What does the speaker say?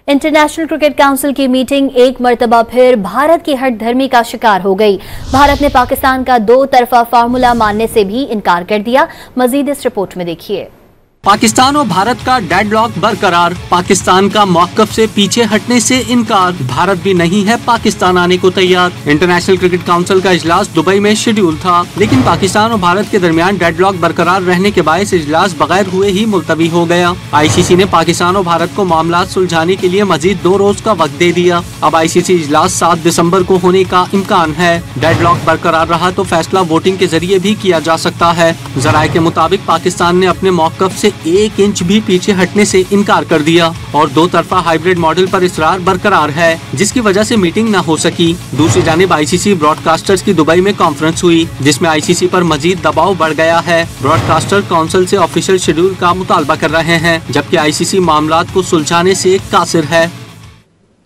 International cricket council की meeting एक मर्तबा फिर भारत की हठधर्मी का शिकार हो गई। भारत ने पाकिस्तान का दो तरफा फार्मूला मानने से भी इनकार कर दिया। मजीद इस रिपोर्ट में देखिए। पाकिस्तान और भारत का डेडलॉक बरकरार, पाकिस्तान का मौक़िफ़ से पीछे हटने से इनकार, भारत भी नहीं है पाकिस्तान आने को तैयार। इंटरनेशनल क्रिकेट काउंसिल का इजलास दुबई में शेड्यूल था, लेकिन पाकिस्तान और भारत के दरमियान डेडलॉक बरकरार रहने के बायस इजलास बगैर हुए ही मुलतवी हो गया। ICC ने पाकिस्तान और भारत को मामला सुलझाने के लिए मजीद 2 रोज का वक्त दे दिया। अब ICC इजलास 7 दिसम्बर को होने का इम्कान है। डेडलॉक बरकरार रहा तो फैसला वोटिंग के जरिए भी किया जा सकता है। जराये के मुताबिक पाकिस्तान ने अपने मौक़िफ़ से 1 इंच भी पीछे हटने से इनकार कर दिया और दो तरफा हाइब्रिड मॉडल पर इसरार बरकरार है, जिसकी वजह से मीटिंग न हो सकी। दूसरी जानिब ICC ब्रॉडकास्टर्स की दुबई में कॉन्फ्रेंस हुई, जिसमें ICC पर मजीद दबाव बढ़ गया है। ब्रॉडकास्टर काउंसिल से ऑफिशियल शेड्यूल का मुतालबा कर रहे हैं, जबकि ICC मामलात को सुलझाने से कासिर है।